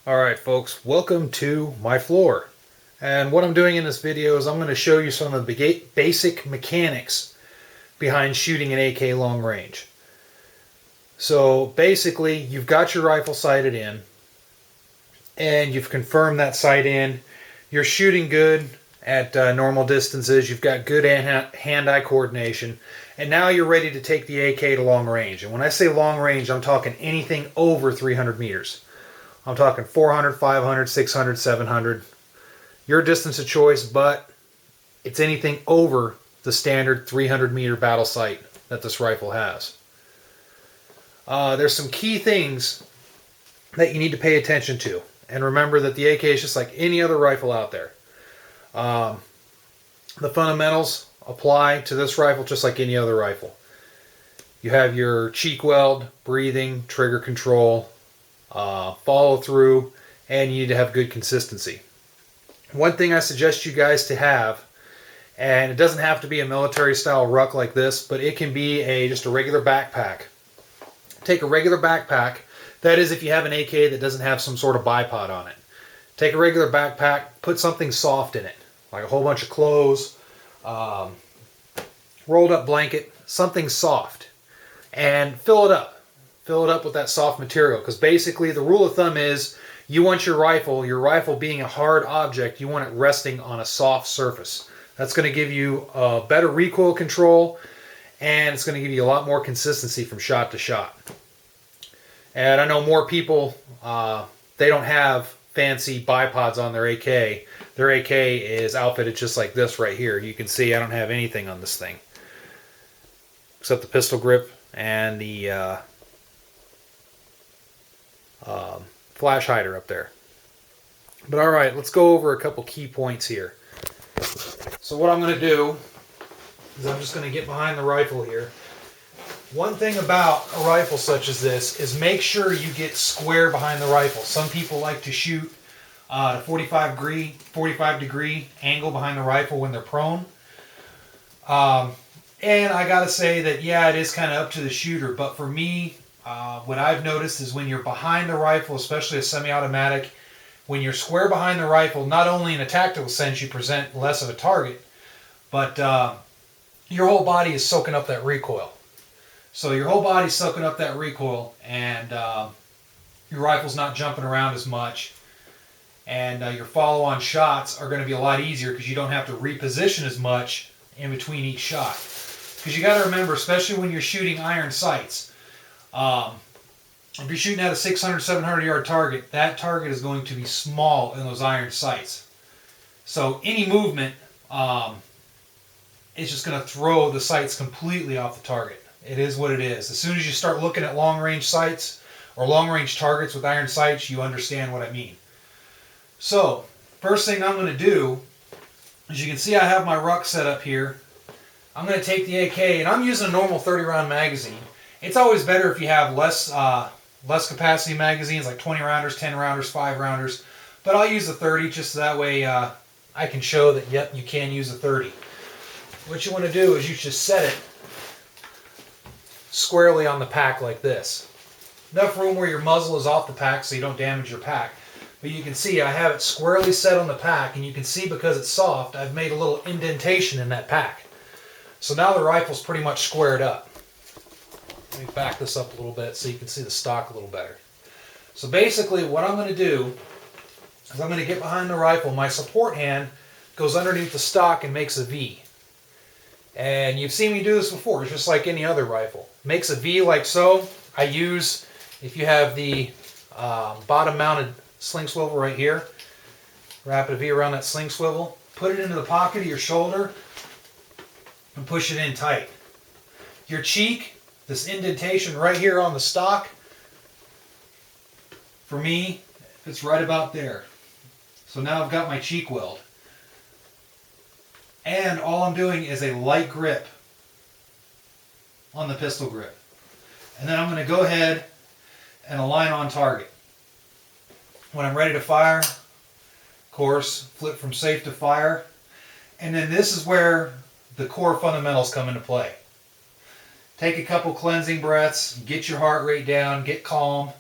Alright folks, welcome to my floor. And what I'm doing in this video is I'm going to show you some of the basic mechanics behind shooting an AK long range. So basically, you've got your rifle sighted in, and you've confirmed that sight in. You're shooting good at normal distances, you've got good hand-eye coordination, and now you're ready to take the AK to long range. And when I say long range, I'm talking anything over 300 meters. I'm talking 400, 500, 600, 700. Your distance of choice, but it's anything over the standard 300 meter battle sight that this rifle has. There's some key things that you need to pay attention to. And remember that the AK is just like any other rifle out there. The fundamentals apply to this rifle just like any other rifle. You have your cheek weld, breathing, trigger control, follow through, and you need to have good consistency. One thing I suggest you guys to have, and it doesn't have to be a military style ruck like this, but it can be just a regular backpack. Take a regular backpack, that is if you have an AK that doesn't have some sort of bipod on it. Take a regular backpack, put something soft in it, like a whole bunch of clothes, rolled up blanket, something soft, and fill it up. Fill it up with that soft material, because basically the rule of thumb is you want your rifle being a hard object, you want it resting on a soft surface. That's going to give you better recoil control, and it's going to give you a lot more consistency from shot to shot. And I know more people, they don't have fancy bipods on their AK. Their AK is outfitted just like this right here. You can see I don't have anything on this thing except the pistol grip and the flash hider up there. But alright, let's go over a couple key points here. So what I'm going to do is I'm just going to get behind the rifle here. One thing about a rifle such as this is make sure you get square behind the rifle. Some people like to shoot at a 45 degree angle behind the rifle when they're prone. And I gotta say that, yeah, it is kind of up to the shooter, but for me, what I've noticed is when you're behind the rifle, especially a semi-automatic, when you're square behind the rifle, not only in a tactical sense you present less of a target, but your whole body is soaking up that recoil. So your whole body's soaking up that recoil, and your rifle's not jumping around as much, and your follow-on shots are going to be a lot easier because you don't have to reposition as much in between each shot. Because you got to remember, especially when you're shooting iron sights, if you're shooting at a 600, 700 yard target, that target is going to be small in those iron sights. So any movement is just going to throw the sights completely off the target. It is what it is. As soon as you start looking at long range sights or long range targets with iron sights, you understand what I mean. So first thing I'm going to do, as you can see, I have my ruck set up here. I'm going to take the AK, and I'm using a normal 30 round magazine. It's always better if you have less capacity magazines, like 20 rounders, 10 rounders, 5 rounders. But I'll use a 30 just so that way I can show that, yep, you can use a 30. What you want to do is you just set it squarely on the pack like this. Enough room where your muzzle is off the pack so you don't damage your pack. But you can see I have it squarely set on the pack, and you can see because it's soft, I've made a little indentation in that pack. So now the rifle's pretty much squared up. Let me back this up a little bit so you can see the stock a little better. So basically what I'm going to do is I'm going to get behind the rifle. My support hand goes underneath the stock and makes a V. And you've seen me do this before. It's just like any other rifle. Makes a V like so. I use, if you have the bottom mounted sling swivel right here, wrap a V around that sling swivel, put it into the pocket of your shoulder, and push it in tight. Your cheek, this indentation right here on the stock, for me, it's right about there. So now I've got my cheek weld. And all I'm doing is a light grip on the pistol grip. And then I'm going to go ahead and align on target. When I'm ready to fire, of course, flip from safe to fire. And then this is where the core fundamentals come into play. Take a couple cleansing breaths, get your heart rate down, get calm.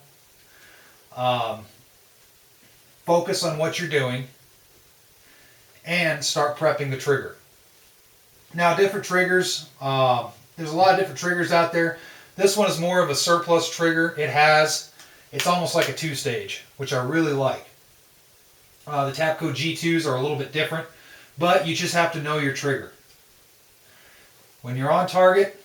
focus on what you're doing, and start prepping the trigger. Now, different triggers, there's a lot of different triggers out there. This one is more of a surplus trigger. It's almost like a 2-stage, which I really like. The Tapco G2s are a little bit different, but you just have to know your trigger. When you're on target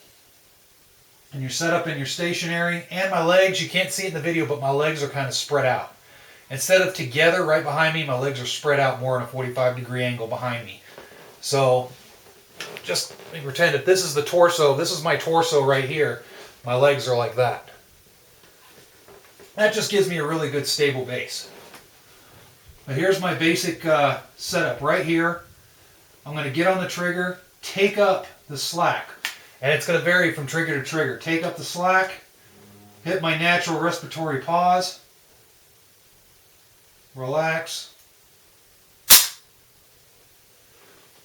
and you're set up in your stationary, and my legs, you can't see it in the video, but my legs are kind of spread out. Instead of together right behind me, my legs are spread out more in a 45-degree angle behind me. So just let me pretend if this is the torso, this is my torso right here, my legs are like that. That just gives me a really good stable base. Now here's my basic setup right here. I'm going to get on the trigger, take up the slack, and it's going to vary from trigger to trigger. Take up the slack, hit my natural respiratory pause, relax,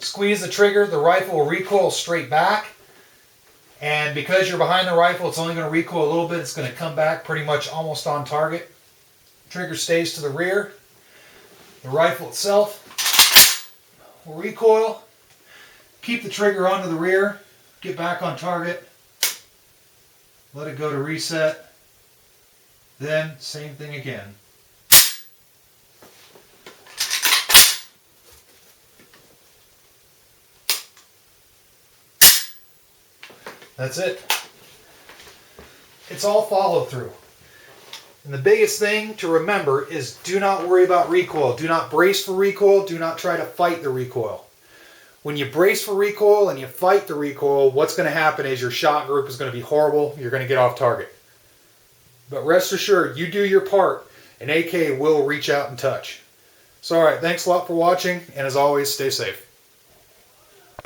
squeeze the trigger, the rifle will recoil straight back, and because you're behind the rifle, it's only going to recoil a little bit. It's going to come back pretty much almost on target. Trigger stays to the rear. The rifle itself will recoil. Keep the trigger onto the rear. Get back on target. Let it go to reset. Then, same thing again. That's it. It's all follow through. And the biggest thing to remember is do not worry about recoil. Do not brace for recoil. Do not try to fight the recoil. When you brace for recoil and you fight the recoil, what's going to happen is your shot group is going to be horrible. You're going to get off target. But rest assured, you do your part, and AK will reach out and touch. So alright, thanks a lot for watching, and as always, stay safe.